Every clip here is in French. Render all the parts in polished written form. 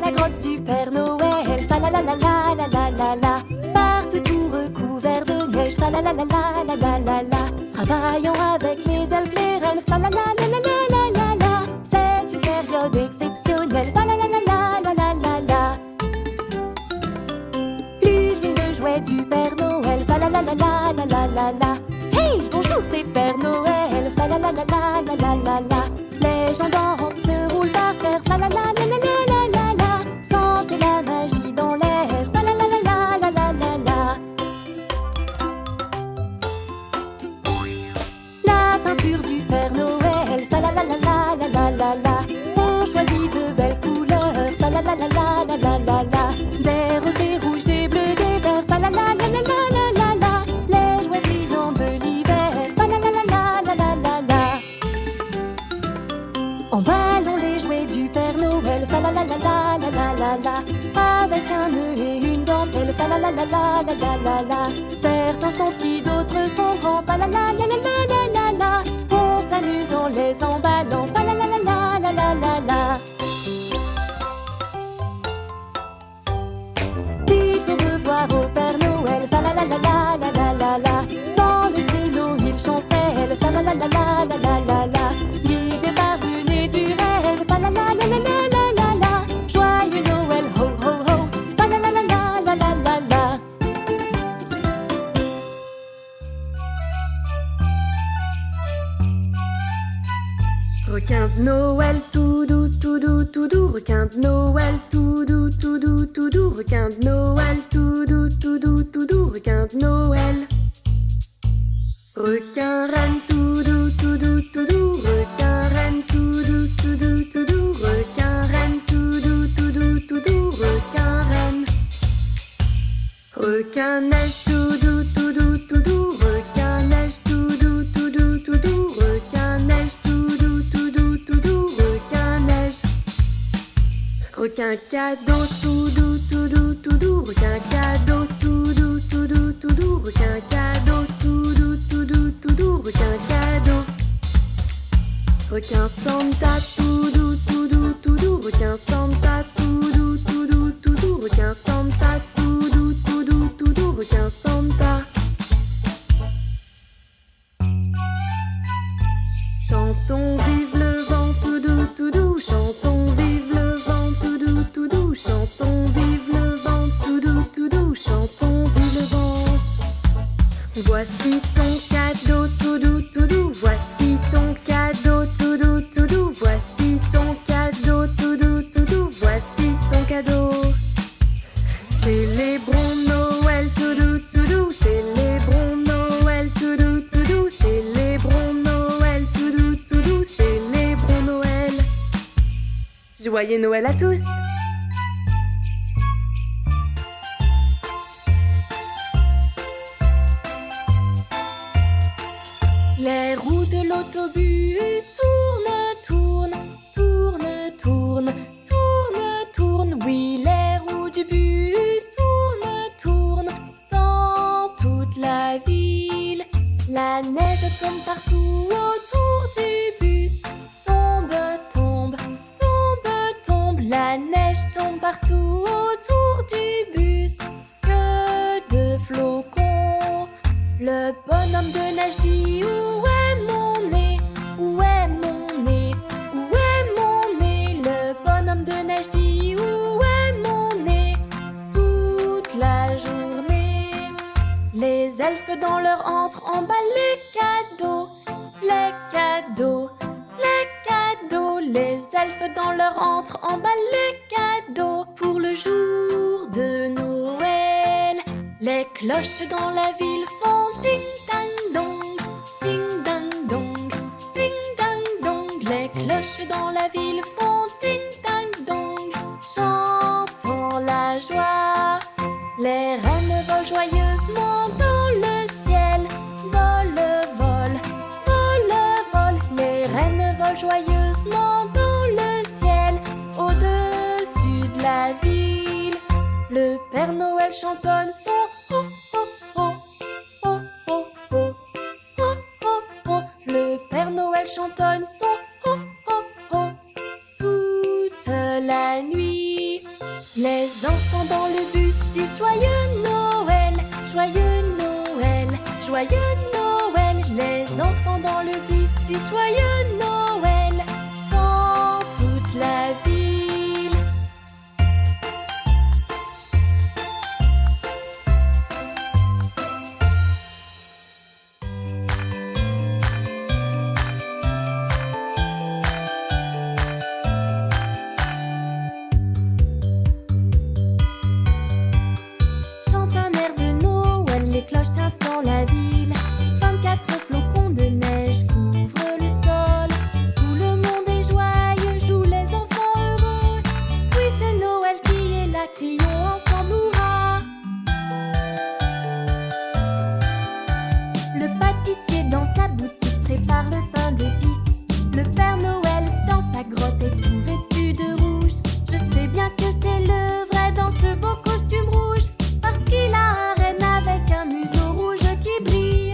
la grotte du Père Noël. Fa la la la la la la la la. Partout tout recouvert de neige. Fa la la la la la la la la. Travaillant avec les elfes, les reines. Fa la la la la la la la la. C'est une période exceptionnelle. Fa la la la la la la la la. L'usine de jouets du Père Noël. Fa la la la la la la la la. Hey, bonjour, c'est Père Noël. Fa la la la la la la la la. Les gens dansent, se roulent par terre. Fa la la la la la la la la. Sentez la magie dans l'air. Fa la la la la la la la la. La peinture du Père Noël. Fa la la la la la la la la. On choisit de belles couleurs. Fa la la la la la la la la. Des roses, des rouges, des bleus, des verts. Fa la la la la la la la la. Les jouets brillants de l'hiver. Fa la la la la la la la la. Emballons les jouets du Père Noël. Fa la la la la la la la la. Avec un nœud et une dentelle. Fa la la la la la la la la. Certains sont petits, d'autres sont grands. Fa la la la la la la la la. On s'amuse en les emballant. Fa la la la la la la la la. Dites au revoir au Père Noël. Fa la la la la la la la la. Dans le traîneau il chancelle. Fa la la la la la la la la. Guidé par une édurelle. Fa la la la la la la la la. Joyeux Noël, ho ho ho. Fa la la la la la la la la. Requin de Noël, tout doux, tout doux, tout doux. Requin de Noël, tout doux, tout doux, tout doux. Requin de Noël, tout doux, tout doux, tout doux. Requin de Noël. Requin reine, tout doux, tout doux, tout doux. Requin reine, tout doux, tout doux, tout doux. Requin reine, tout doux, tout doux, tout doux. Requin reine. Requin neige, tout doux, tout doux, tout doux. Requin neige, tout doux, tout doux, tout doux. Requin neige, tout doux, tout doux, tout doux. Requin neige. Requin cadeau, tout doux, tout doux, tout doux. Requin cadeau, tout doux, tout doux, tout doux. Requin cadeau, tout doux, tout doux, tout doux. Requin cadeau. Requin Santa, tout doux, tout doux, tout doux. Requin Santa, tout doux, tout doux, tout doux. Requin Santa, tout doux, tout doux, tout doux. Requin Santa. Chantons vive le vent, tout doux, tout doux. Chantons vive le vent, tout doux, tout doux. Chantons vive le vent, tout doux, tout doux. Chantons vive le vent. Voici ton cadeau, tout doux, tout doux. Voici ton cadeau, tout doux, tout doux. Voici ton cadeau, tout doux, tout doux. Voici ton cadeau. Célébrons Noël, tout doux, tout doux. Célébrons Noël, tout doux, tout doux. Célébrons Noël, tout doux, tout doux. Célébrons Noël. Joyeux Noël à tous! Les roues de l'autobus tournent, tournent, tournent, tournent, tournent, tournent. Oui, les roues du bus tournent, tournent dans toute la ville. La neige tombe partout autour du bus. Tombe, tombe, tombe, tombe. La neige tombe partout autour du bus. Que de flocons. Le bonhomme de neige dit: où est mon nez? Où est mon nez? Où est mon nez? Le bonhomme de neige dit: où est mon nez? Toute la journée. Les elfes dans leur antre emballent les cadeaux, les cadeaux, les cadeaux. Les elfes dans leur antre emballent les cadeaux pour le jour de Noël. Les cloches dans la ville font ding-dang-dong, ding-dang-dong, ding-dang-dong. Les cloches dans la ville font ding-dang-dong, chantant la joie. Les reines volent joyeusement dans le ciel, volent, volent, volent, volent. Les reines volent joyeusement dans le ciel, au-dessus de la ville. Le Père Noël chantonne son ho ho ho, ho ho ho, ho ho ho. Le Père Noël chantonne son ho ho ho toute la nuit. Les enfants dans le bus disent Joyeux Noël, joyeux Noël, joyeux Noël. Les enfants dans le bus disent Joyeux Noël dans toute la ville. Chante un air de Noël, les cloches tintent dans la ville. 24 flocons de neige couvrent le sol. Tout le monde est joyeux, jouent les enfants heureux. Oui, c'est Noël qui est là, crions ensemble hurrah. Le pâtissier dans sa boutique prépare le pain d'épices. Le Père Noël dans sa grotte est tout vêtu de rouge. Je sais bien que c'est le vrai dans ce beau costume rouge, parce qu'il a un renne avec un museau rouge qui brille.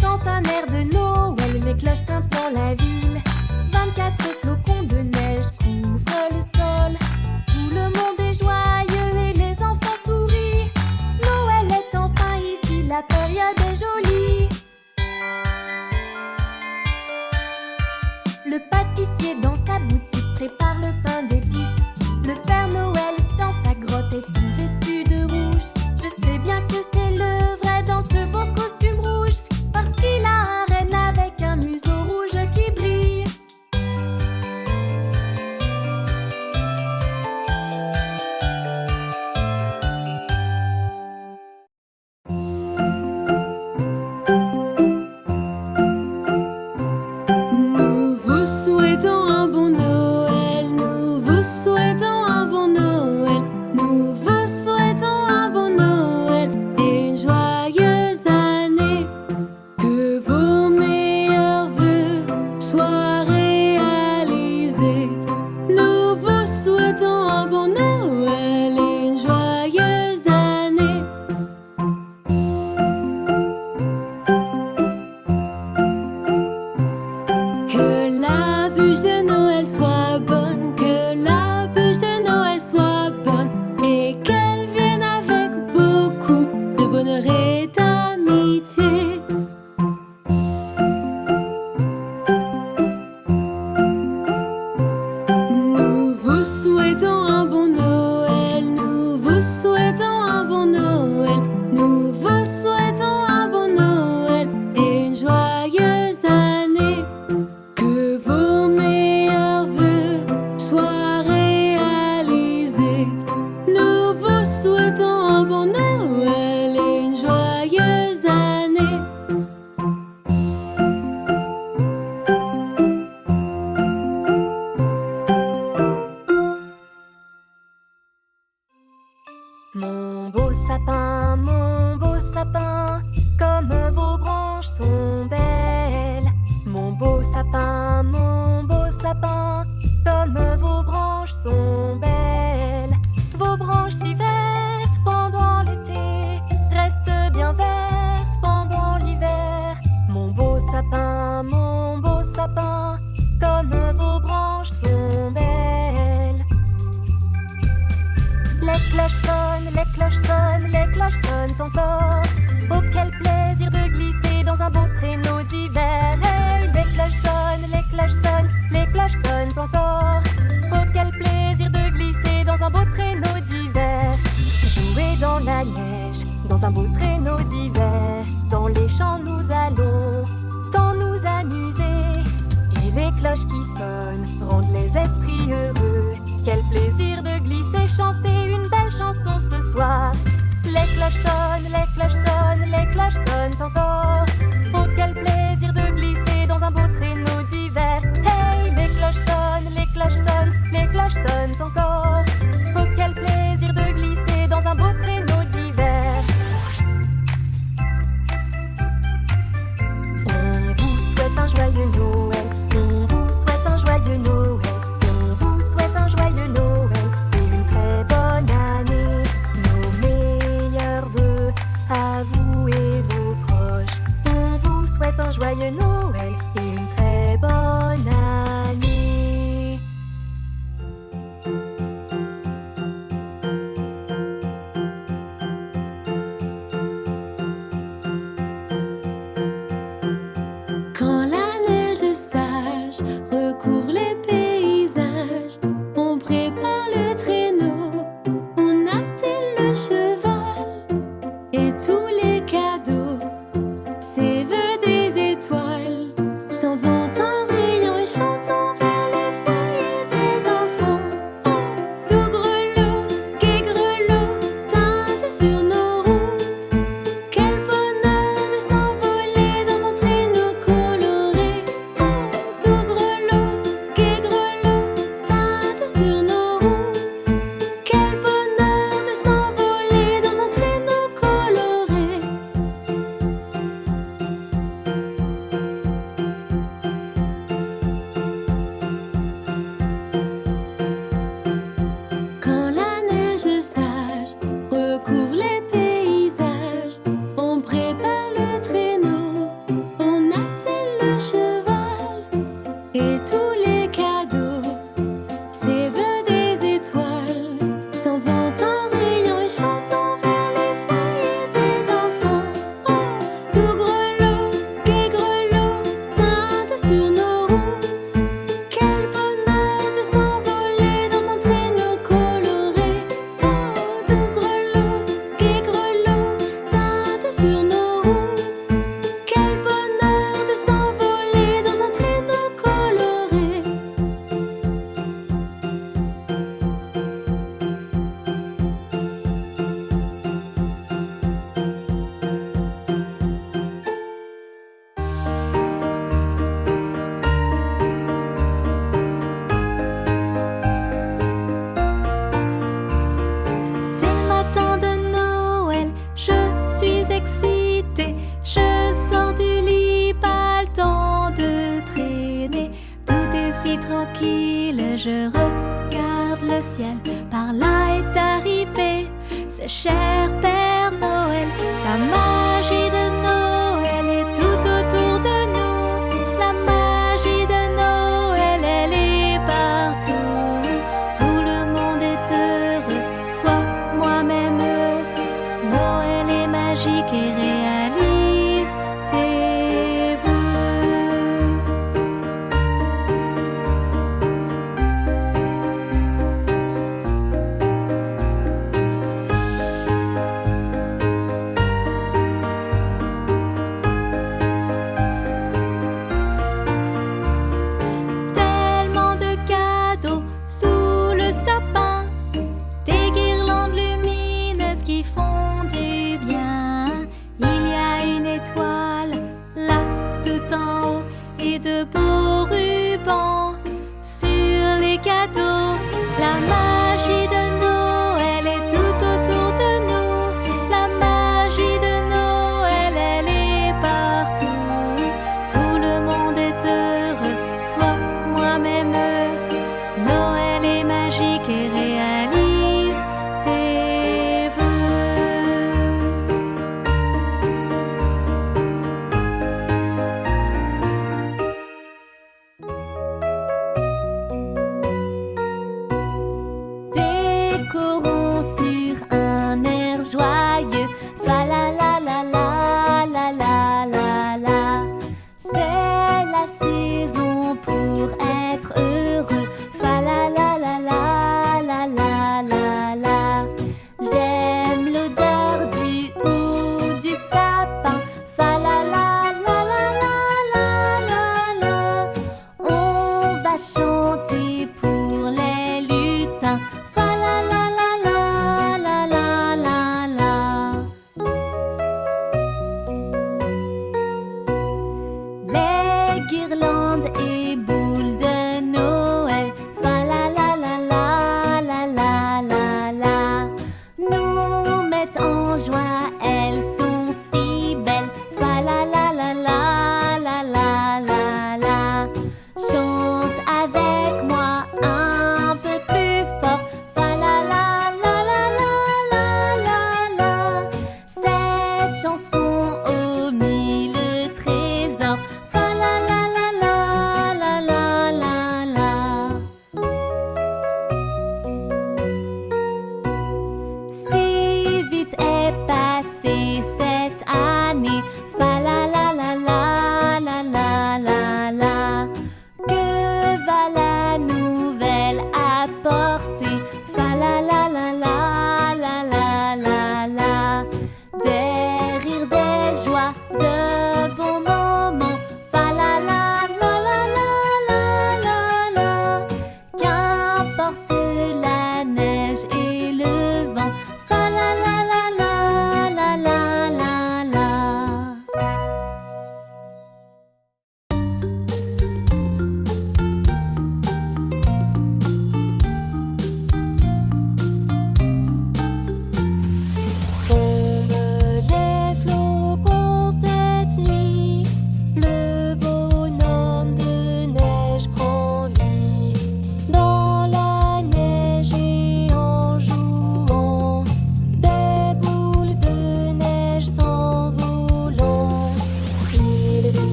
Chante un air de Noël, les cloches tintent dans la ville. 24 flocons de neige couvrent le sol. Tout le monde est joyeux et les enfants sourient. Noël est enfin ici, la période est jolie. Le pâtissier dans sa boutique prépare le pain d'épices. Le Père Noël dans sa grotte est tout vêtu de rouge. Je sais bien que c'est le vrai dans ce beau costume rouge, parce qu'il a un renne avec un museau rouge qui brille. Nous vous souhaitons un bon Noël, nous vous souhaitons un bon Noël, nous vous souhaitons un bon Noël et une joyeuse année. Que vos meilleurs vœux soient réalisés. Nous vous souhaitons un bon Noël et une joyeuse année. Que la bûche de Noël soit bonne, que la bûche de Noël soit bonne, et qu'elle vienne avec beaucoup de bonheur et d'amitié. Nous vous souhaitons un bon Noël, nous vous souhaitons un bon Noël, nous vous souhaitons un bon Noël et une joyeuse année. Que vos meilleurs vœux soient réalisés. Nous vous souhaitons un bon Noël et une joyeuse année. Mon beau sapin, comme vos branches sont belles. Mon beau sapin, comme vos branches sont belles. Vos branches si vertes pendant l'été restent bien vertes pendant l'hiver. Mon beau sapin, comme vos branches sont belles. Les cloches sonnent, les cloches sonnent, les cloches sonnent encore. Oh, quel plaisir de glisser dans un beau traîneau d'hiver. Hey, les cloches sonnent, les cloches sonnent, les cloches sonnent encore. Oh, quel plaisir de glisser dans un beau traîneau d'hiver. Jouer dans la neige, dans un beau traîneau d'hiver. Dans les champs nous allons tant nous amuser. Et les cloches qui sonnent rendent les esprits heureux. Quel plaisir de glisser, chanter une belle chanson ce soir. Les cloches sonnent, les cloches sonnent, les cloches sonnent encore. Oh, quel plaisir de glisser dans un beau traîneau d'hiver. Hey, les cloches sonnent, les cloches sonnent, les cloches sonnent encore. Oh, quel plaisir de glisser dans un beau traîneau d'hiver. On vous souhaite un joyeux Noël, on vous souhaite un joyeux Noël. On vous souhaite un joyeux Noël et une très bonne année. Nos meilleurs vœux à vous et vos proches. tranquille, je regarde le ciel. Par là est arrivé ce cher Père Noël. La magie de Noël est tout autour de nous. La magie de Noël, elle est partout. Tout le monde est heureux, toi, moi-même. Noël est magique et réalise tes vœux. Tellement de cadeaux sous le sapin, des guirlandes lumineuses qui font du bien. Il y a une étoile là tout en haut et de beaux rubans sur les cadeaux. La magie de Noël est tout autour de nous. La magie de Noël, elle est partout. Tout le monde est heureux, toi, moi-même. Noël est magique et réalise tes vœux. Décorons sur un air joyeux. Fa la la la la la la la la. C'est la saison pour être heureux. Fa la la la la la la la la. J'aime l'odeur du hou du sapin. Fa la la la la la la la la. On va chanter pour les lutins. Fa la la la la la la la la. Les guirlandes et boules de Noël. Fa la la la la la la la la. Nous mettent en joie, elles sont si belles. Fa la la la la la la la la. Chante avec moi un peu plus fort. Fa la la la la la la la la. Cette chanson aux mille trésors. Fa la la la la la la la la. Si vite est passée cette année. Fa la la la la la la la la. Que va la nouvelle apporter? Fa la la la la la la la la. Des rires, des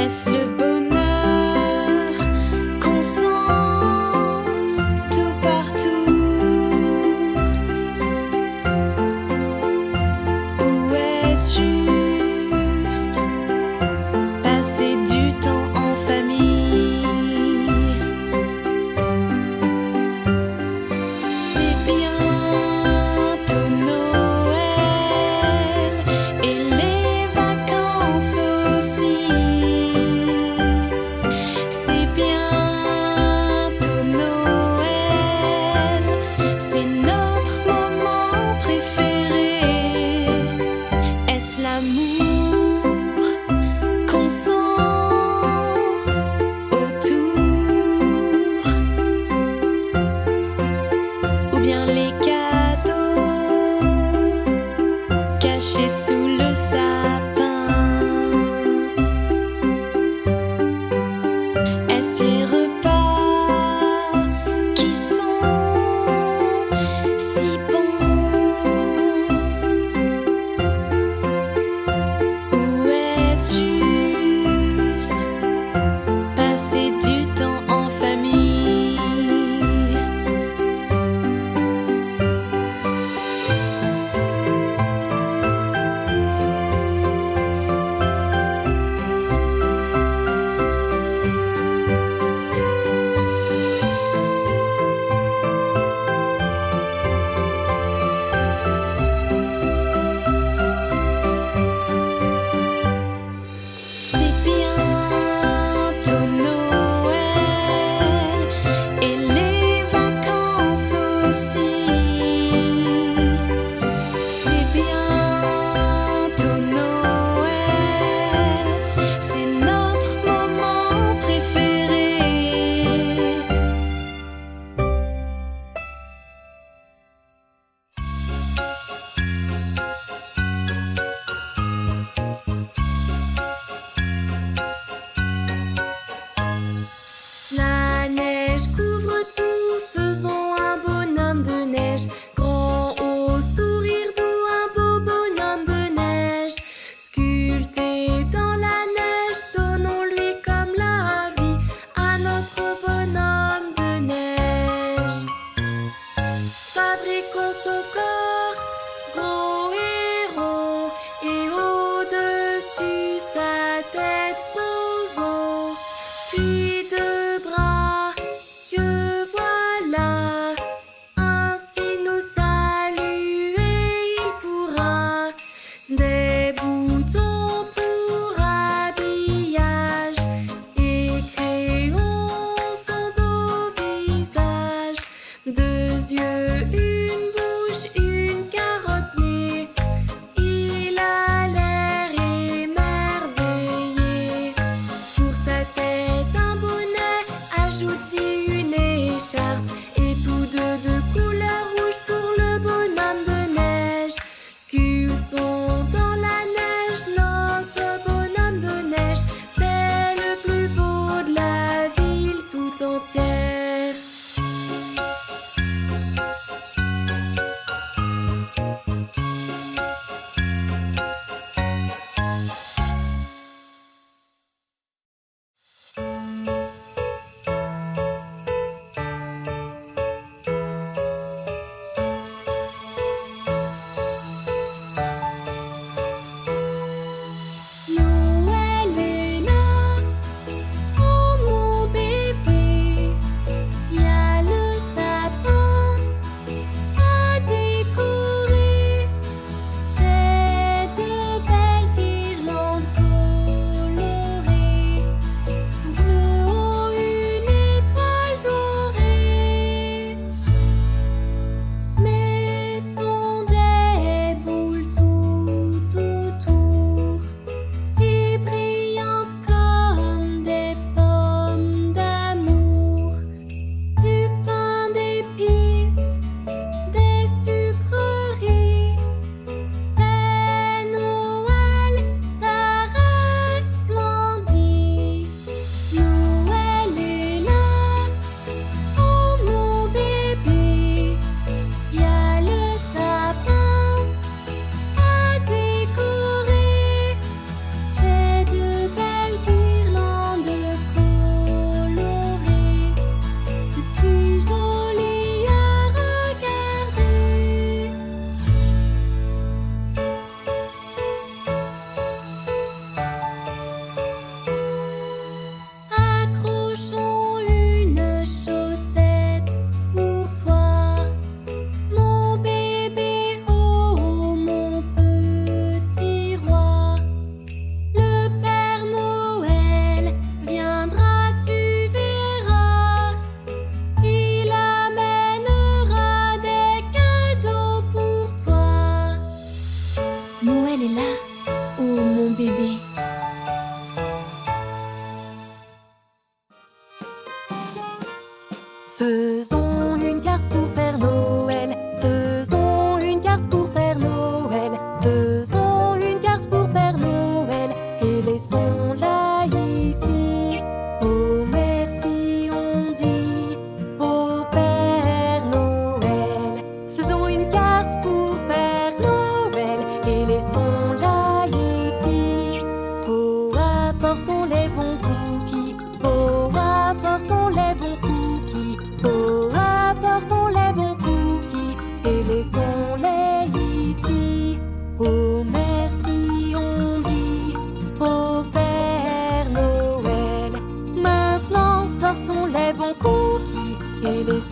Est-ce le bonheur qu'on sent tout partout? Ou est-ce juste passer du temps en famille? C'est bientôt Noël et les vacances aussi. C'est bientôt Noël, c'est notre moment préféré. Est-ce l'amour qu'on sent autour? Ou bien les cadeaux cachés sous le sapin? Est-ce les repas qui sont si bons? Ou est-ce juste passer du temps en famille? C'est bientôt Noël et les vacances aussi. C'est bientôt Noël, c'est notre moment préféré. La neige couvre tout, faisons un bonhomme de neige. Grand au sourire doux, un beau bonhomme de neige. Sculpté dans la neige, donnons-lui comme la vie à notre bonhomme de neige. Fabriquons son corps, gros et rond, et au-dessus sa tête posons. Puis deux bras, que voilà, ainsi nous saluer il pourra. Des boutons pour habillage, et créons son beau visage. Deux yeux, une bouche, une carotte nez, il a l'air émerveillé.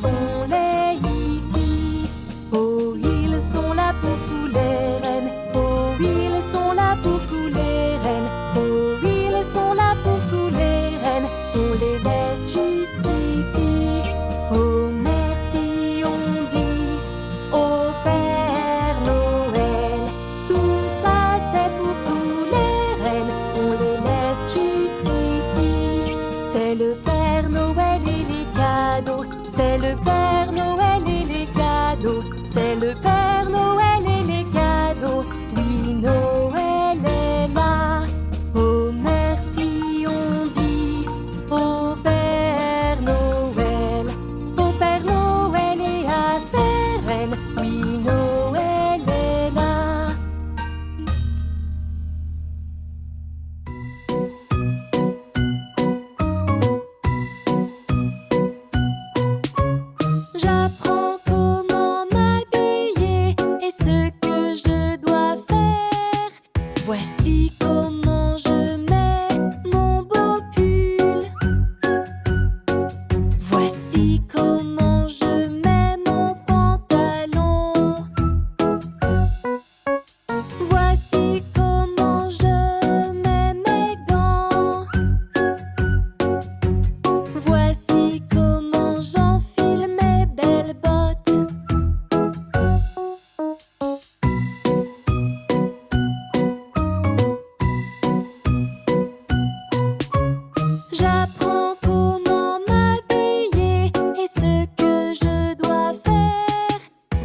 sont-les ici? Oh, ils sont là pour tous les rennes. Oh, ils sont là pour tous les rennes. Oh, ils sont là pour tous les rennes. On les laisse juste ici. Oh, merci, on dit au Père Noël. Tout ça, c'est pour tous les rennes. On les laisse juste ici. C'est le Père Noël et les cadeaux. C'est le Père Noël et les cadeaux. C'est le Père Noël et les cadeaux. Oui, Noël est là. Oh, merci, on dit au Père Noël. Au Père Noël et à ses reines. Oui, Noël est là. J'apprends comment m'habiller et ce que je dois faire. Voici comment je mets mon beau pull. Voici comment je mets mon pantalon. Voici comment je mets mes gants. Voici comment j'enfile mes belles bottes. J'apprends comment m'habiller et ce que je dois faire.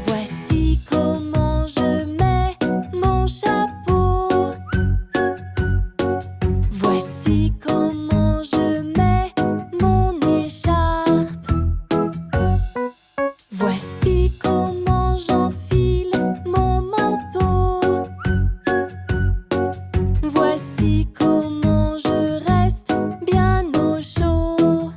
Voici comment je mets mon chapeau. Voici comment je mets mon écharpe. Voici comment j'enfile mon manteau. Voici comment je reste bien au chaud.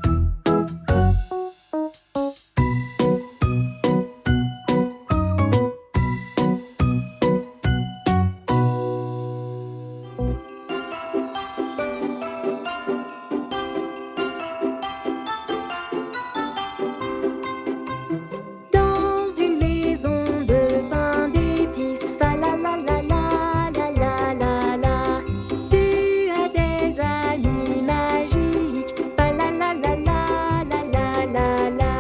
Dans une maison de pain d'épices, fa la la la la la la la la. Tu as des amis magiques, fa la la la la la la la la.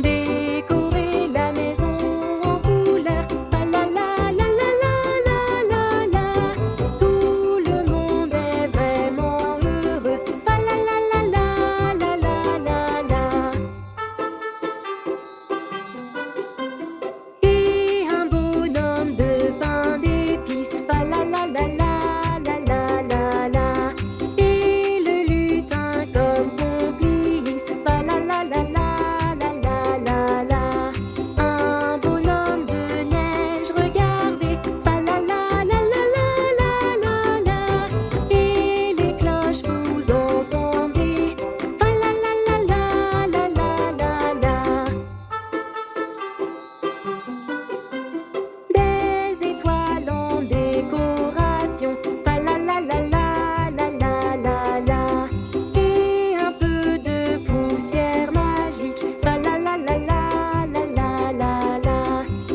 Décorer la maison en couleur, fa la la la la la la la la. Tout le monde est vraiment heureux, fa la la la la la la la la. Et un bonhomme de pain d'épices, fa la la la la la la la la. Et le lutin comme complice, fa la la la la la la la la. Un bonhomme de neige, regardez, fa la la la la la la la la. Et les cloches vous entendez, fa la la la la la la la la. Des étoiles en décoration, fa la la la la la la la la. Et un peu de poussière magique, fa la la la la la la la la.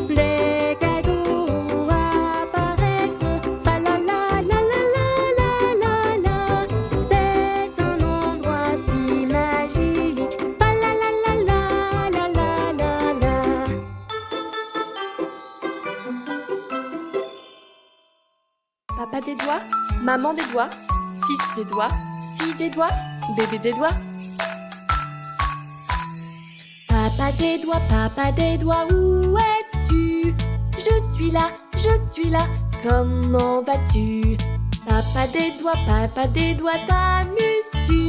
Des cadeaux apparaîtront, fa la la la la la la la la. C'est un endroit si magique, fa la la la la la la la la. Papa des doigts, maman des doigts, fils des doigts, fille des doigts, bébé des doigts. Papa des doigts, où es-tu? Je suis là, comment vas-tu? Papa des doigts, t'amuses-tu?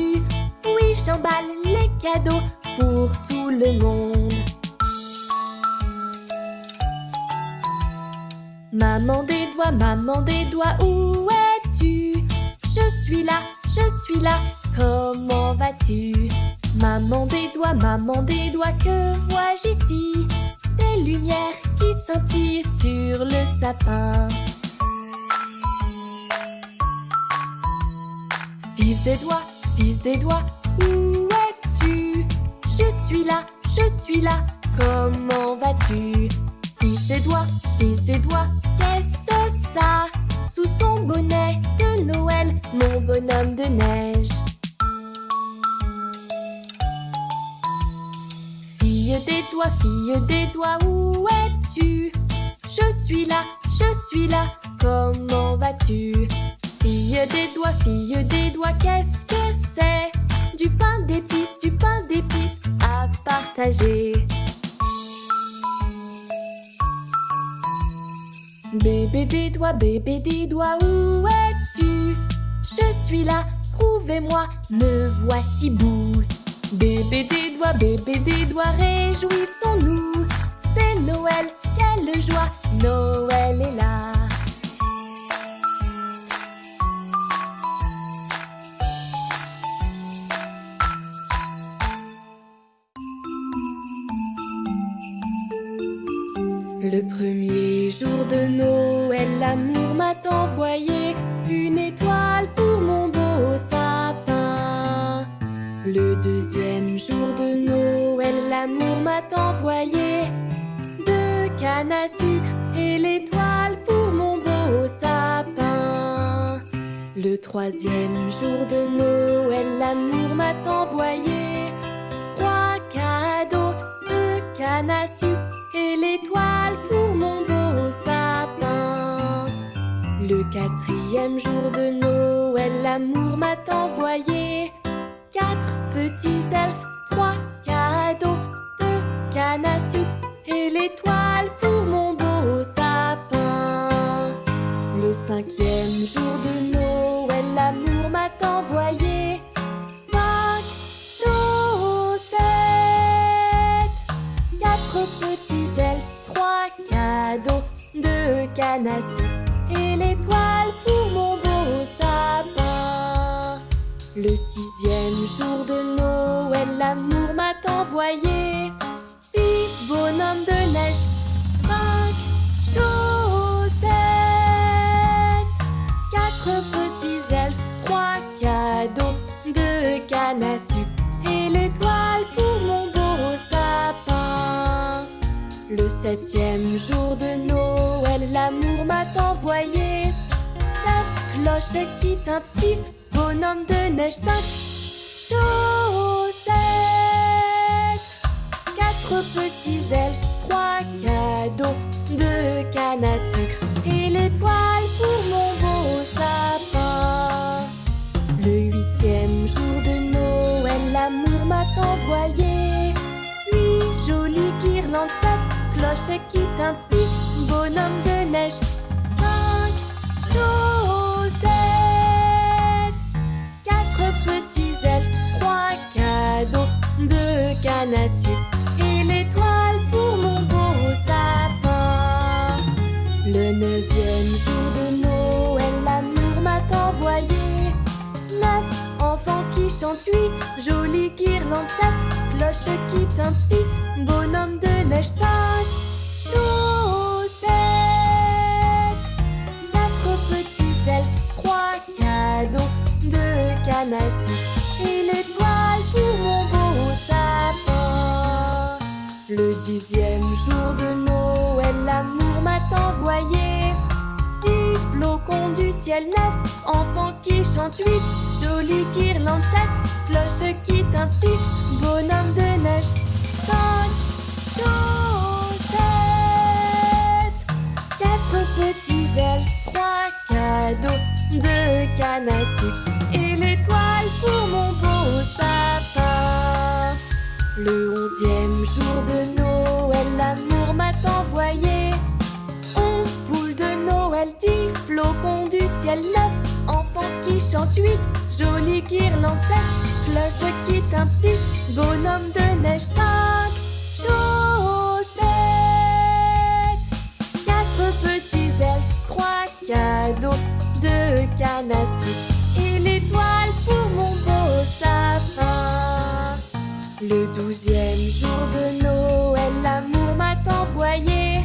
Oui, j'emballe les cadeaux pour tout le monde. Maman des doigts, où es-tu? Je suis là, comment vas-tu? Maman des doigts, que vois-je ici? Des lumières qui scintillent sur le sapin. Fils des doigts, où es-tu? Je je suis là, comment vas-tu? Fils des doigts, qu'est-ce ça? Sous son bonnet de Noël, mon bonhomme de neige. Fille des doigts, où es-tu? Je suis là, comment vas-tu? Fille des doigts, qu'est-ce que c'est? Du pain d'épices à partager. Bébé des doigts, où es-tu? Je suis là, prouvez-moi, me voici bout. Bébé des doigts, réjouissons-nous. C'est Noël, quelle joie, Noël est là. Le premier jour de Noël, l'amour m'a envoyé une étoile pour mon beau sapin. Le deuxième jour de Noël, l'amour m'a envoyé 2 cannes à sucre et l'étoile pour mon beau sapin. Le troisième jour de Noël, l'amour m'a envoyé 3 cadeaux, 2 cannes à sucre et l'étoile pour mon beau sapin. Le quatrième jour de Noël, l'amour m'a envoyé 4 petits elfes, 3 cadeaux, 2 cannes à sucre et l'étoile pour mon beau sapin. Le cinquième jour de Noël, l'amour m'a envoyé 5 chaussettes, 4 petits elfes, 3 cadeaux, 2 cannes à sucre et l'étoile pour mon beau sapin. Le sixième jour de Noël, l'amour m'a envoyé 6 bonhommes de neige, 5 chaussettes, 4 petits elfes, 3 cadeaux, 2 cannes à sucre et l'étoile pour mon beau sapin. Le septième jour de Noël, l'amour m'a envoyé 7 cloches qui tintent, 6 bonhommes de neige, 5 chaussettes, 4 petits elfes, 3 cadeaux, 2 cannes à sucre et l'étoile pour mon beau sapin. Le huitième jour de Noël, l'amour m'a envoyé 8 jolies guirlandes, 7 cloches qui tintent, 6 bonhommes de neige, 5 chaussettes, 4 petits elfes, 3 cadeaux, 2 cannes à sucre et l'étoile pour mon beau sapin. Le neuvième jour de Noël, l'amour m'a envoyé 9 enfants qui chantent, 8 jolies guirlandes, 7 cloches qui tintent, 6 bonhommes de neige, 5 chaussettes, 4 petits elfes, 3 cadeaux, 2 cannes à sucre et l'étoile pour mon beau sapin. Le dixième jour de Noël, l'amour m'a envoyé 10 flocons du ciel, 9 enfants qui chantent, 8 jolies guirlandes, 7 cloches qui tintent, 6 bonhommes de neige, 5 chaussettes, 4 petits elfes, 3 cadeaux, 2 cannes à sucre et l'étoile pour mon beau sapin. Le onzième jour de Noël, l'amour m'a envoyé 11 poules de Noël, 10 flocons du ciel, 9 enfants qui chantent, 8 jolies guirlandes, 7 cloches qui tintent, 6 bonhommes de neige, 5 chaussettes, 4 petits elfes, 3 cadeaux, 2 cannes à sucre et l'étoile pour mon beau sapin. Le douzième jour de Noël, l'amour m'a envoyé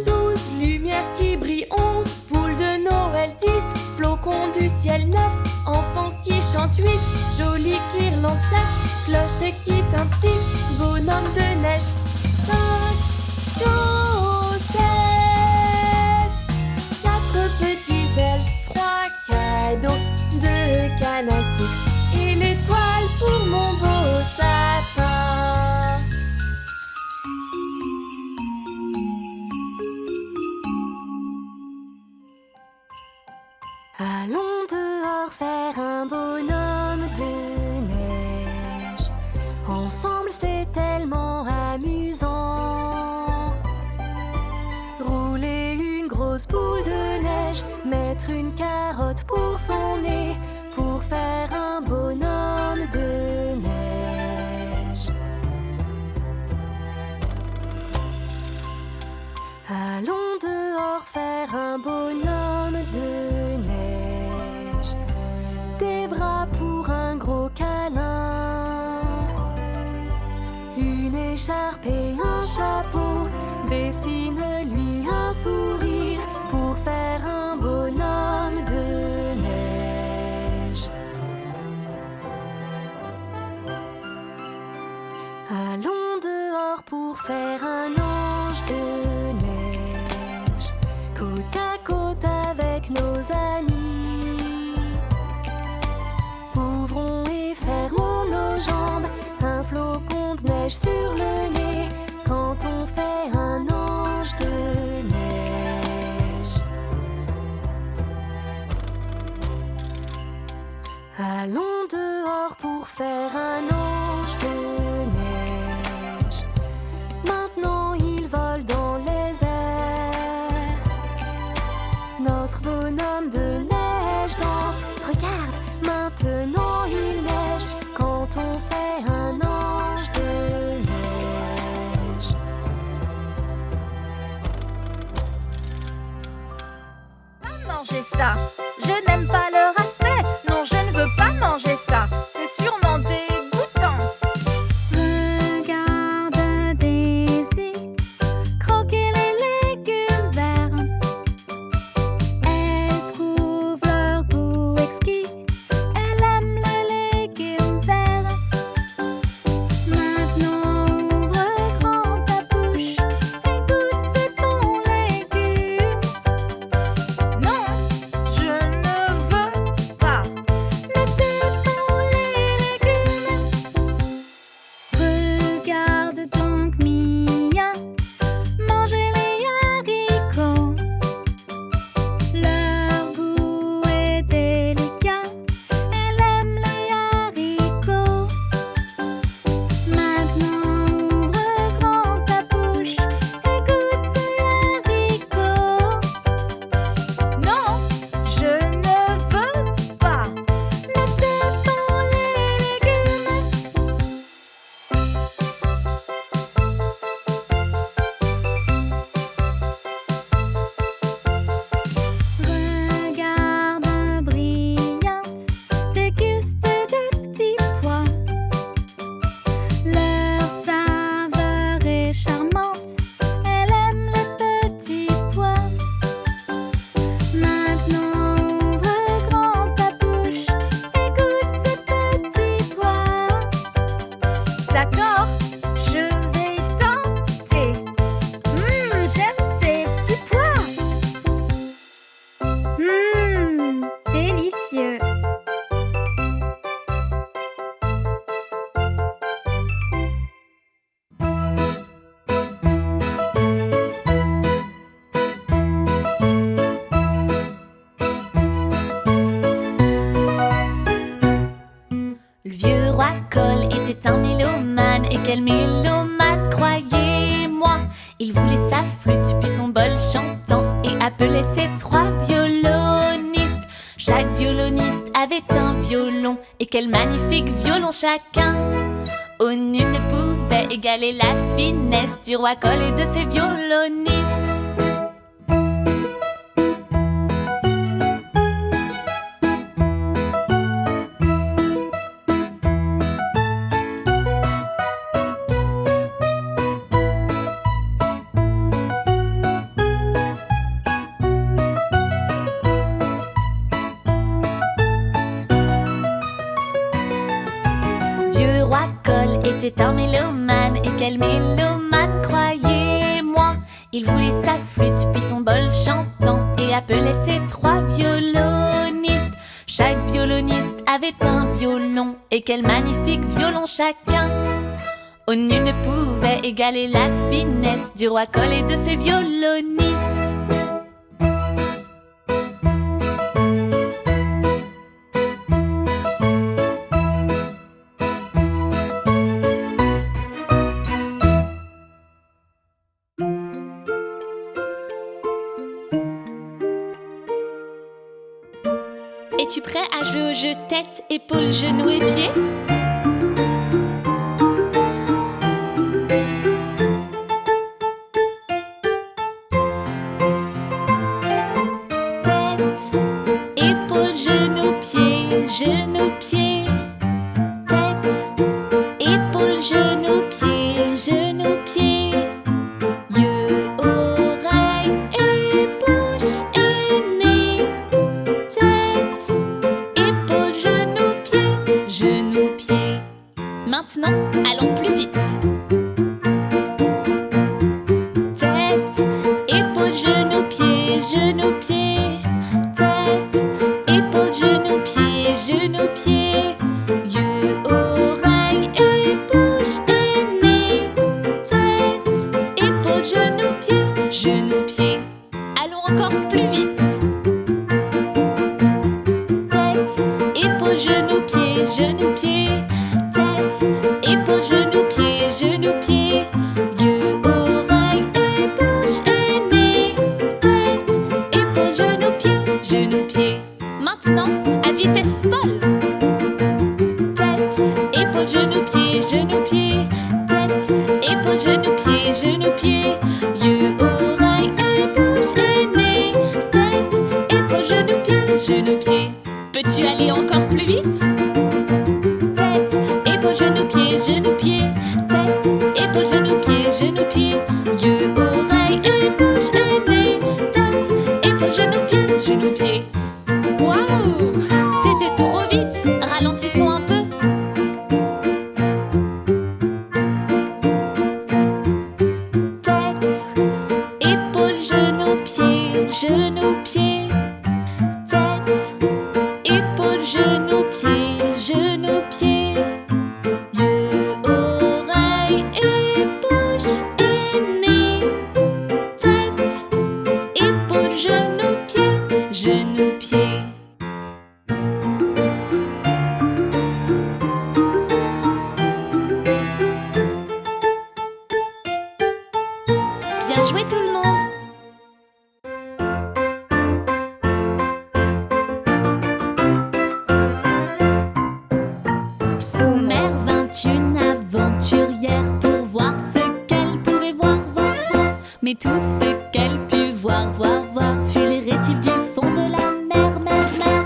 12 lumières qui brillent, 11 poules de Noël, 10 flocons du ciel, 9 enfants qui chantent, 8 jolies guirlandes, 7 cloches qui tintent, 6 bonhomme de neige. 5 chaussettes, 4 petits elfes, 3 cadeaux, 2 cannes à sucre et l'étoile pour mon beau sapin. Allons dehors faire un bonhomme de neige. Ensemble c'est tellement amusant. Rouler une grosse boule de neige, mettre une carotte pour son nez, pour faire un bonhomme de neige. Allons dehors faire un bonhomme de neige. Des bras pour un gros câlin, une écharpe et un chapeau. Dessine-lui un sourire pour faire un bonhomme de neige. Allons dehors pour faire un ange de neige, côte à côte avec nos amis. Ouvrons et fermons nos jambes, un flocon de neige sur le nez, quand on fait un ange de neige. Allons dehors pour faire un ange de neige. Maintenant il vole dans les airs. Notre bonhomme de neige danse. Regarde, maintenant il neige quand on fait un ange de neige. Pas manger ça. Je n'aime pas leur aspect. Non, je ne veux pas manger ça. C'est sûrement dégoûtant. Regarde Daisy croquer les légumes verts. Elle trouve leur goût exquis. Elle aime les légumes verts. Maintenant ouvre grand ta bouche et goûte ces bons légumes. Non, je ne veux pas. Mais c'est bon les légumes. Regarde donc Mia manger les haricots. Leur goût est délicat. Elle aime les haricots. Maintenant ouvre grand ta bouche et goûte ces haricots. Non, je ne veux pas. Mais c'est bon les légumes. Regarde brillante, déguste des petits pois. Leur saveur est charmante. Elle aime les petits pois. Maintenant ouvre grand ta bouche et goûte ces petits pois. D'accord, je vais tenter. J'aime ces petits pois. Délicieux. Le vieux roi Cole était un mélomane. Et quel mélomane, croyez-moi. Il voulait sa flûte, puis son bol chantant, et appelait ses 3 violonistes. Chaque violoniste avait un violon, et quel magnifique violon chacun. Oh, nul ne pouvait égaler la finesse du roi Cole et de ses violonistes. Vieux roi Cole était un mélomane. quel mélomane, croyez-moi. Il voulait sa flûte, puis son bol chantant, et appelait ses 3 violonistes. Chaque violoniste avait un violon, et quel magnifique violon chacun. Oh, nul ne pouvait égaler la finesse du roi Cole et de ses violonistes. Es-tu prêt à jouer au jeu tête, épaules, genoux et pieds? Tête, épaules, genoux, pieds, genoux, pieds. Tête, épaules, genoux, pieds, genoux, pieds. Yeux, oreilles et bouche et nez. Tête, épaules, genoux, pieds, genoux, pieds. Maintenant, allons plus vite. Tête, épaules, genoux, pieds, genoux, pieds. Tête, épaules, genoux, pieds, genoux, pieds. Yeux, oreilles et bouche et nez. Tête, épaules, genoux, pieds, genoux, pieds. Allons encore plus vite. Tête, épaules, genoux, pieds, genoux, pieds. Tête, épaules, genoux, pieds, genoux, pieds. Yeux, oreilles et bouche et nez. Tête, épaules, genoux, pieds, genoux, pieds. Maintenant, à vitesse folle. Tête, épaules, genoux, pieds, genoux, pieds. Tête, épaules, genoux, pieds, genoux, pieds. Yeux, oreilles et bouche et nez. Tête, épaules, genoux, pieds, genoux, pieds. Peux-tu aller encore plus vite? Tête, épaules, genoux, pieds, genoux, pieds. Tête, épaules, genoux, pieds, genoux, pieds. Yeux, oreilles et bouche et nez. Tête, épaules, genoux, pieds, genoux, pieds. Waouh! C'était trop vite! Ralentissons un peu. Tête, épaules, genoux, pieds, genoux, pieds. Tête, épaules, genoux, pieds, genoux, pieds. Yeux, oreilles et bouche et nez. Tête, épaules, genoux, pieds, genoux, pieds. Bien joué tout le monde! Sous mer vint une aventurière pour voir ce qu'elle pouvait voir, voir, voir. Mais tout ce qu'elle put voir, voir, voir fut les récifs du fond de la mer, mer, mer.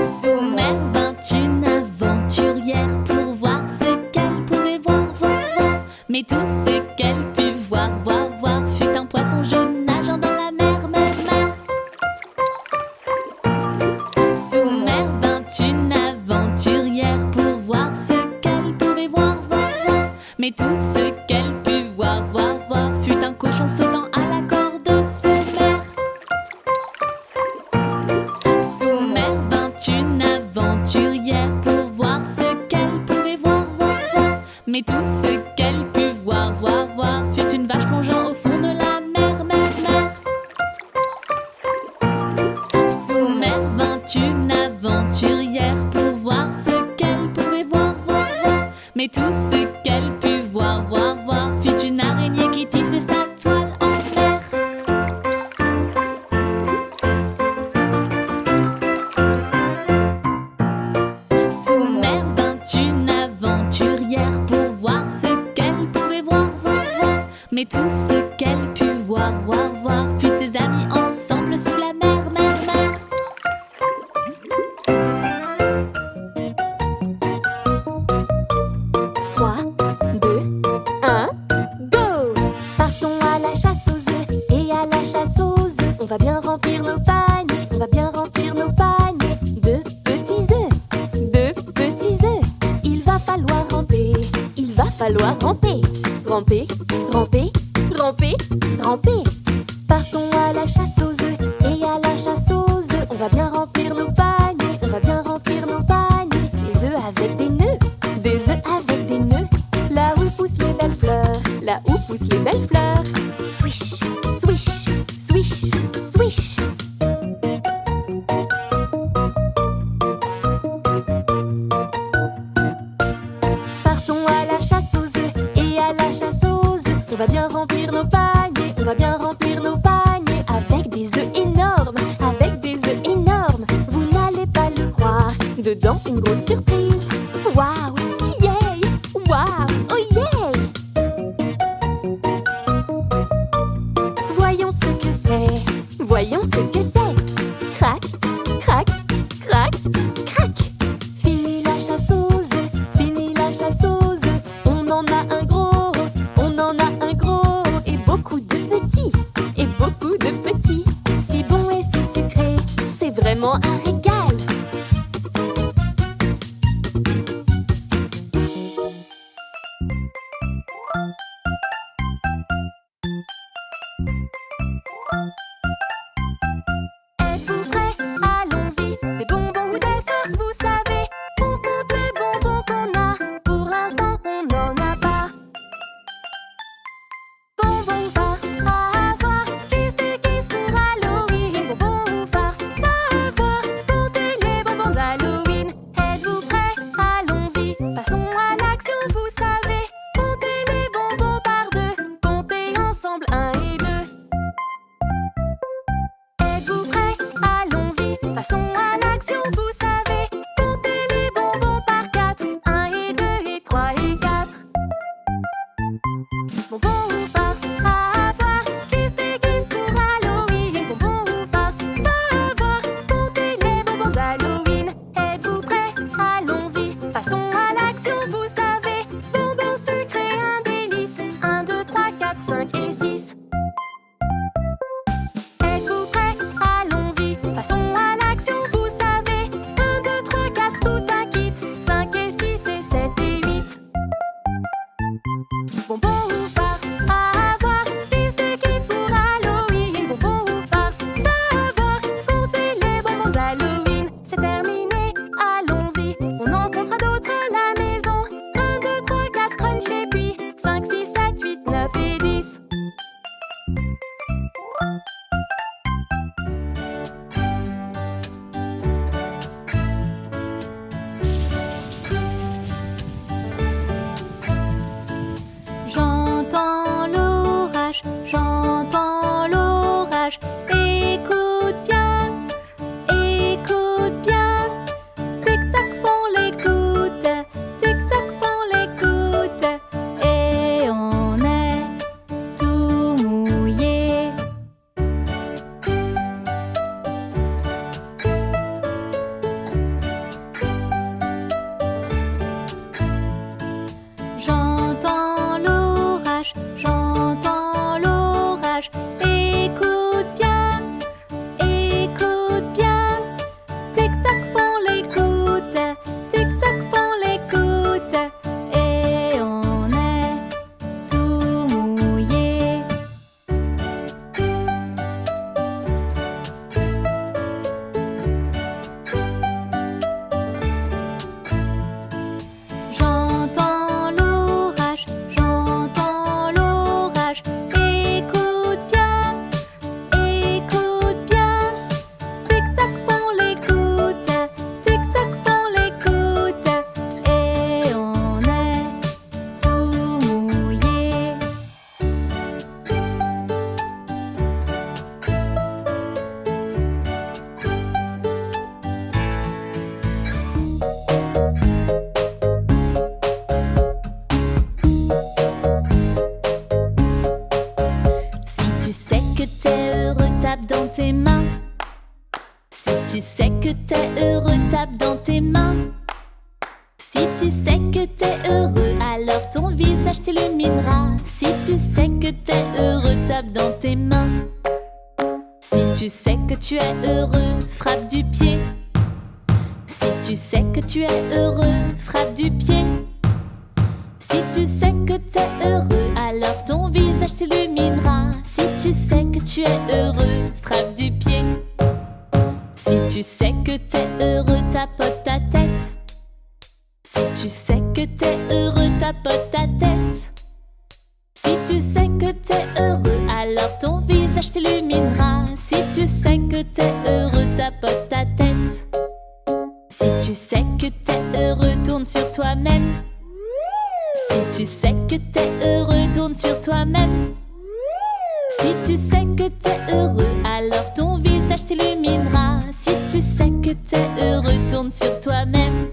Sous mer vint une aventurière pour voir ce qu'elle pouvait voir, voir, voir. Mais tout ce qu'elle put voir, voir, voir fut un poisson jaune nageant dans la mer, mer, mer. Sous mer vint une aventurière pour voir ce qu'elle pouvait voir, voir, voir. Mais tout ce qu'elle put voir, voir, voir fut un cochon sautant à la corde sous mer. Sous mer vint une aventurière pour voir ce qu'elle pouvait voir, voir, voir. Mais tout ce qu'elle put voir, voir, voir fut une vache plongeant au fond de la mer, mer, mer. Sous mer vint une aventurière pour voir ce qu'elle pouvait voir, voir, voir. Mais tout ce qu'elle put voir, voir, voir fut une araignée qui tissait sa toile en mer. Sous mer vint une aventurière pour voir ce qu'elle pouvait voir, voir, voir. Mais tout ce qu'elle put voir, voir, voir fut ses amis ensemble sous la mer, mer, mer. 3, 2, 1, go! Partons à la chasse aux œufs et à la chasse aux œufs. On va bien remplir nos paniers, on va bien remplir nos paniers. 2 petits œufs, 2 petits œufs. Il va falloir ramper ramper, ramper, ramper, ramper, ramper. Partons à la chasse aux œufs et à la chasse aux œufs. On va bien remplir nos paniers, on va bien remplir nos paniers. Des œufs avec des nœuds, des œufs avec des nœuds. Là où poussent les belles fleurs, là où poussent les belles fleurs. Swish, swish, swish, swish. Partons à la chasse aux œufs et à la chasse aux œufs. On va bien remplir nos paniers, on va bien remplir nos paniers. Avec des œufs énormes, avec des œufs énormes. Vous n'allez pas le croire, dedans une grosse surprise. Waouh, yay, waouh, oh yeah. Voyons ce que c'est, voyons ce que c'est. Crac, crac, crac, crac. Fini la chasse aux œufs, fini la chasse aux œufs. On en a un gros, on en a un gros. Et beaucoup de petits, et beaucoup de petits. Si bon et si sucré, c'est vraiment un régal. Êtes-vous prêts? Allons-y. Des bonbons ou des farces, vous savez. On compte les bonbons qu'on a. Pour l'instant, on n'en a pas. Bonbons ou farces à avoir. Kiss des kiss pour Halloween. Bonbons ou farces, savoir compter les bonbons d'Halloween. Êtes-vous prêts? Allons-y. Passons à l'action, vous savez. Comptez les bonbons par deux. Comptez ensemble 1 et 2. Êtes-vous prêts? Allons-y. Passons à l'action, vous savez. Comptez les bonbons par 4. 1 et 2 et 3 et 4. Bonbons ou farces à avoir. Kiss des kiss pour Halloween. Bonbons ou farces, savoir compter les bonbons d'Halloween. Êtes-vous prêts? Allons-y. Passons à l'action, vous savez. Bonbons sucrés, un délice. 1, 2, 3, 4, 5 et 6. Êtes-vous prêts? Allons-y. Passons à l'action, vous savez. 1, 2, 3, 4, tout un kit. 5 et 6 et 7 et 8. Bonbons ou farces à avoir. Kiss des kiss pour Halloween. Bonbons ou farces, savoir compter les bonbons d'Halloween. C'est terminé, allons-y. On en comptera d'autres à la maison. 1, 2, 3, 4, crunch et puis 5, 6, 7, 8, 9 et 10. J'entends l'orage, j'entends l'orage. Écoute bien, écoute bien. Tic-tac font les gouttes, tic-tac font les gouttes. Et on est tout mouillé. J'entends l'orage, j'entends l'orage. Écoute bien, écoute bien. Tic-tac font les gouttes, tic-tac font les gouttes. Et on est tout mouillé. J'entends l'orage, j'entends l'orage. Écoute bien, écoute bien. Tic-tac font les gouttes, tic-tac font les gouttes. Et on est tout mouillé. Si tu sais que t'es heureux, tape dans tes mains. Si tu sais que t'es heureux, tape dans tes mains. Si tu sais que t'es heureux, alors ton visage s'illuminera. Si tu sais que t'es heureux, tape dans tes mains. Si tu sais que tu es heureux, frappe du pied. Si tu sais que tu es heureux, frappe du pied. Si Si tu sais que t'es heureux, alors ton visage s'illuminera. Si tu sais que tu es heureux, frappe du pied. Si tu sais que t'es heureux, tapote ta tête. Si tu sais que t'es heureux, tapote ta tête. Si tu sais que t'es heureux, alors ton visage s'illuminera. Si tu sais que t'es heureux, tapote ta tête. Si tu sais que t'es heureux, tourne sur toi-même. Si tu sais que t'es heureux, tourne sur toi-même. Si tu sais que t'es heureux, alors ton visage s'illuminera. Si tu sais que t'es heureux, tourne sur toi-même.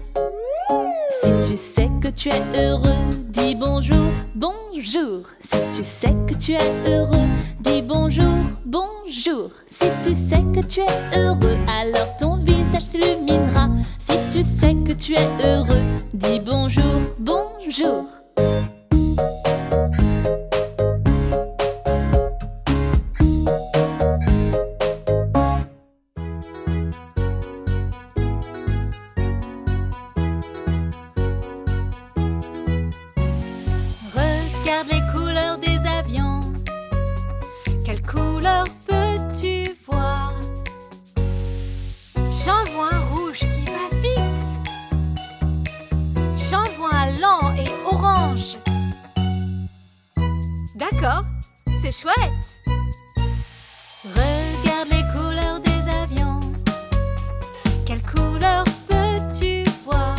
Si tu sais que tu es heureux, dis bonjour, bonjour. Si tu sais que tu es heureux, dis bonjour, bonjour. Si tu sais que tu es heureux, alors ton visage s'illuminera. Si tu sais que tu es heureux, dis bonjour, bonjour. Regarde les couleurs des avions. Quelle couleur peux-tu voir? J'en vois un rouge qui va vite. J'en vois un lent et orange. D'accord, c'est chouette. Regarde les couleurs des avions. Quelle couleur peux-tu voir?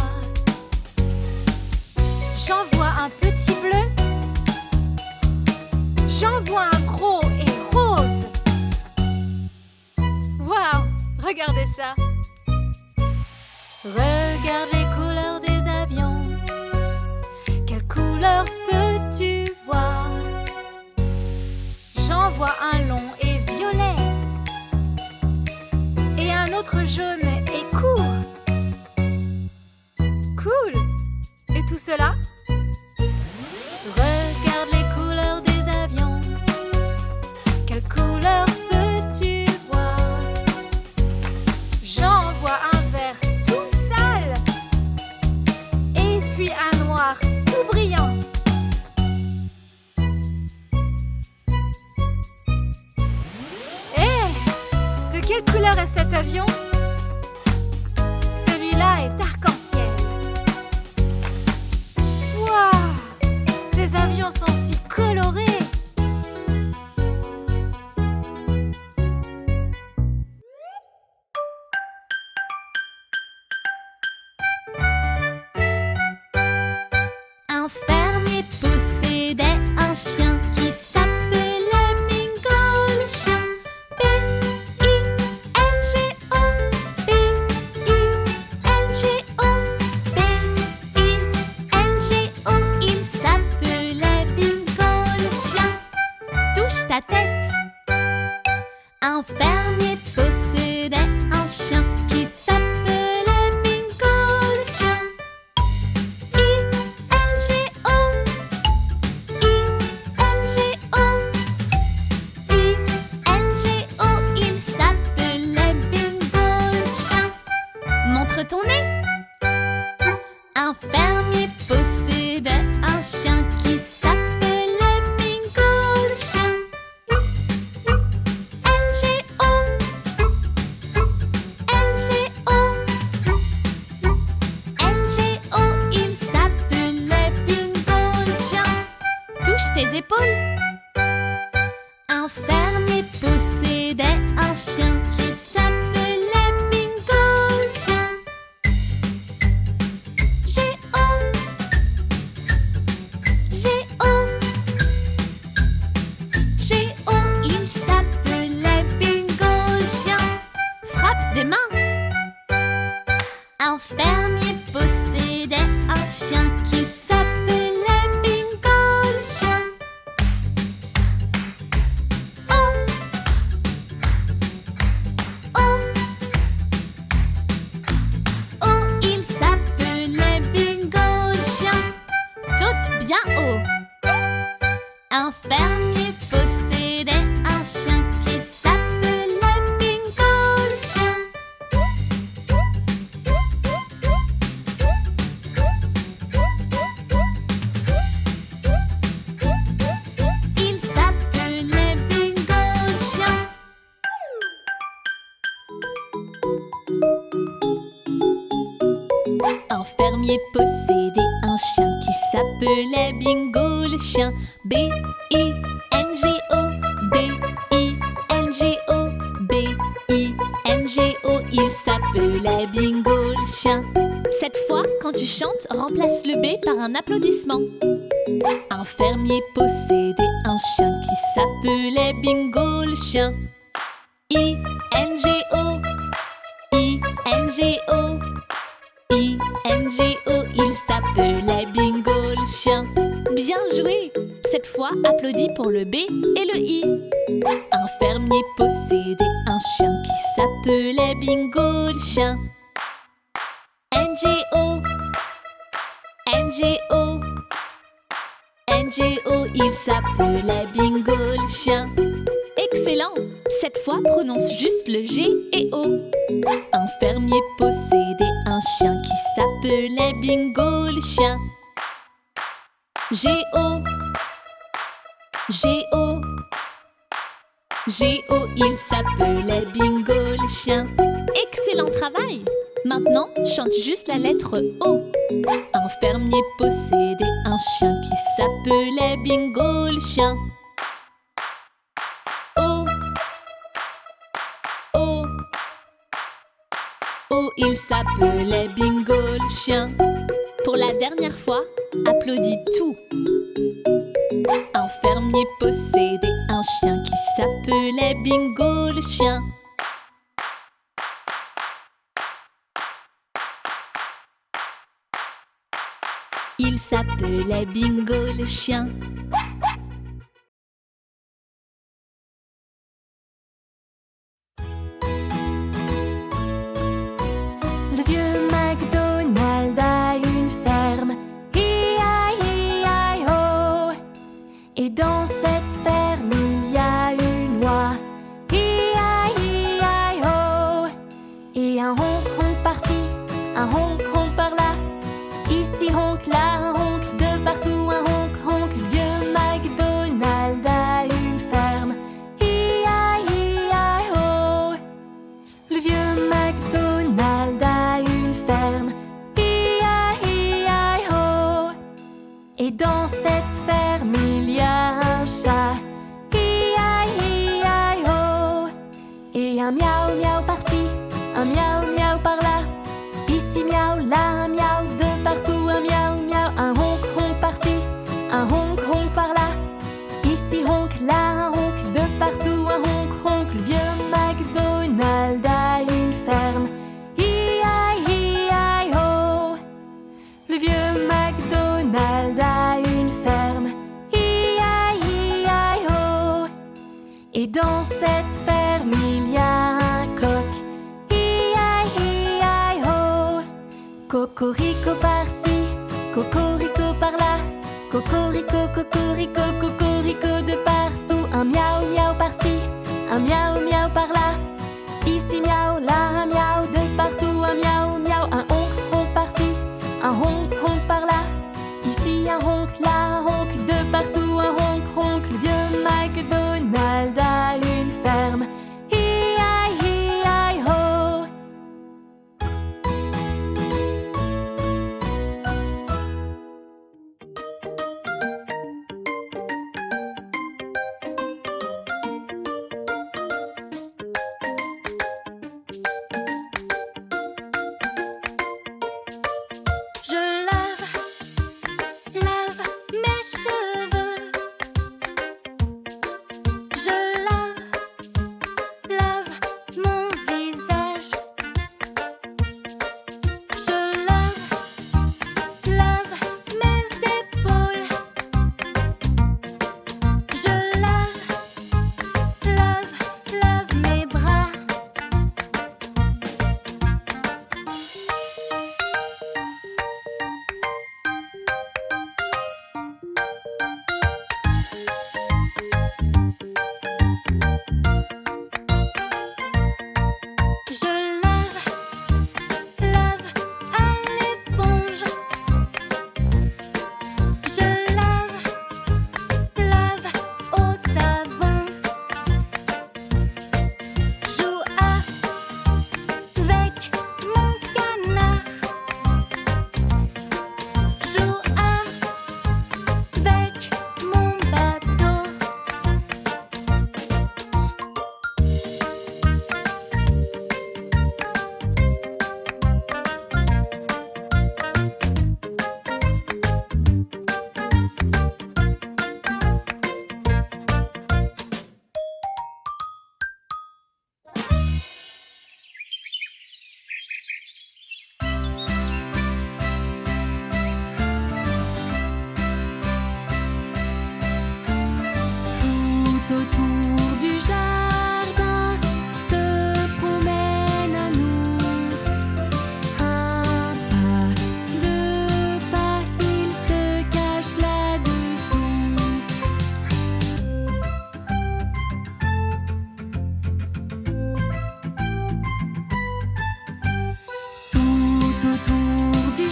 J'en vois un petit bleu. J'en vois un gros et rose. Waouh, regardez ça. Regarde les couleurs des avions. Quelle couleur peux-tu voir? J'en vois un long et violet. Et un autre jaune et court. Cool. Et tout cela? Regarde les couleurs des avions. Quelle couleur peux-tu voir? J'en vois un vert tout sale. Et puis un noir tout brillant. Hé! De quelle couleur est cet avion? Celui-là est arc-en-ciel. Waouh! Ces avions sont si colorés. Un fermier possédait un chien qui s'appelait Bingo le chien. B-I-N-G-O, B-I-N-G-O, B-I-N-G-O. Il s'appelait Bingo le chien. Touche ta tête. Un fermier possédait un chien qui s'appelait Bingo le chien. I-N-G-O, I-N-G-O, I-N-G-O. Il s'appelait Bingo le chien. Montre ton nez. Un fermier possédait un chien qui s'appelait Bingo le chien. N-G-O, N-G-O, N-G-O. Il s'appelait Bingo le chien. Touche tes épaules. Un fermier possédait un chien qui s'appelait Bingo le chien. G-O, G-O, G-O. Il s'appelait Bingo le chien. Frappe des mains. Un fermier possédait un chien qui s'appelait Bingo le chien. Oh, oh, oh. Il s'appelait Bingo le chien. Saute bien haut. Un fermier possédait un chien qui s'appelait Bingo le chien. Un fermier possédait un chien qui s'appelait Bingo le chien. B-I-N-G-O, B-I-N-G-O, B-I-N-G-O. Il s'appelait Bingo le chien. Cette fois, quand tu chantes, remplace le B par un applaudissement. Un fermier possédait un chien qui s'appelait Bingo le chien. I-N-G-O, I-N-G-O, I-N-G-O. Il s'appelait Bingo le chien. Bien joué! Cette fois, applaudis pour le B et le I. Un fermier possédait un chien qui s'appelait Bingo le chien. N-G-O, N-G-O, N-G-O. Il s'appelait Bingo le chien. Excellent! Cette fois, prononce juste le G et O. Un fermier possédait un chien qui s'appelait Bingo le chien. G-O, G-O, G-O. Il s'appelait Bingo le chien. Excellent travail! Maintenant, chante juste la lettre O. Un fermier possédait un chien qui s'appelait Bingo le chien. O, O, O. Il s'appelait Bingo le chien. Pour la dernière fois, applaudis tout. Un fermier possédait un chien qui s'appelait Bingo le chien. Il s'appelait Bingo le chien. Le vieux MacDonald a une ferme, hi-hi-hi-ho. Et dans cette ferme, il y a une oie, hi-hi-hi-ho. Et un honk-honk par-ci, un honk-honk par-là. Ici honk, là un honk, de partout un honk-honk. Le vieux MacDonald a une ferme, hi-hi-hi-ho. Le vieux MacDonald a une ferme, hi-hi-hi-ho. Et dans cette ferme, il y a un chat, hi-hi-hi-ho. Et un miaou-miaou par-ci, un miaou-miaou par-là. Ici miaou, là un miaou, de partout un miaou-miaou. Un honk-honk par-ci, un honk-honk par-là. Ici honk, là un honk, de partout un honk-honk. Le vieux MacDonald a une ferme, hi-hi-hi-ho. Le vieux MacDonald a une ferme, hi-hi-hi-ho. Et dans cette ferme, il y a un coq, hi-hi-hi-ho. Cocorico par-ci, cocorico par-là. Cocorico, cocorico, cocorico de partout. Un miaou-miaou par-ci, un miaou-miaou par-là. Ici miaou, là un miaou, de partout un miaou-miaou. Un honk-honk par-ci, un honk-honk par-là. Ici un honk, là un honk, de partout un honk-honk. Le vieux MacDonald a une ferme, hi-hi-hi-ho.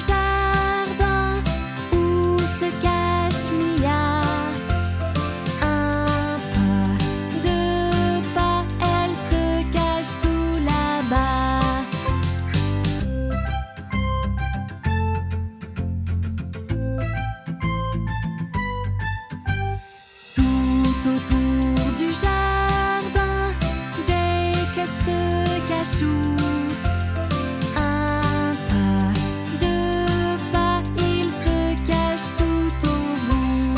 jardin où se cache Mia. Un pas, deux pas, elle se cache tout là-bas. Tout autour du jardin, Jake se cache où? Un pas, deux pas, il se cache tout au bout.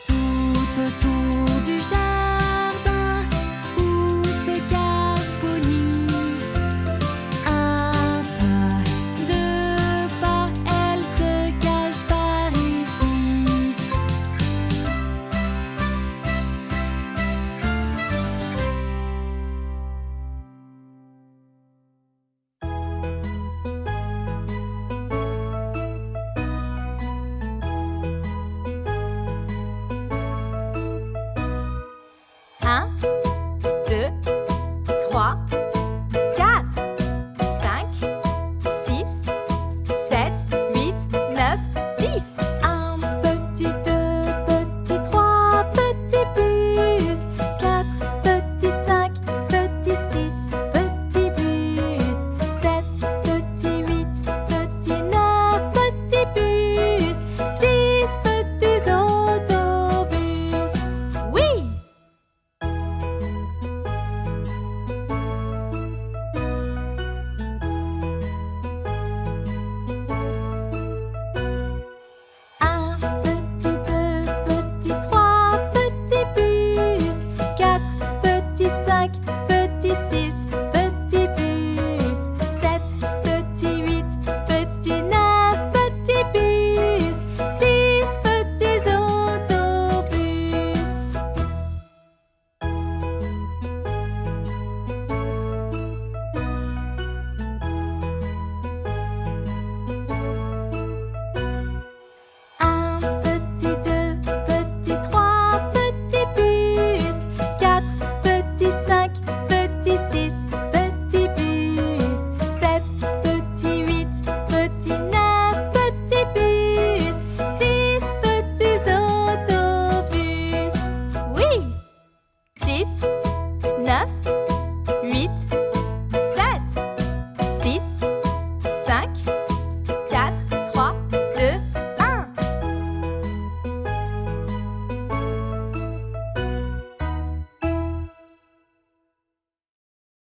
Tout autour du jardin où se cache Polly. Un pas, deux pas, elle se cache par ici. Un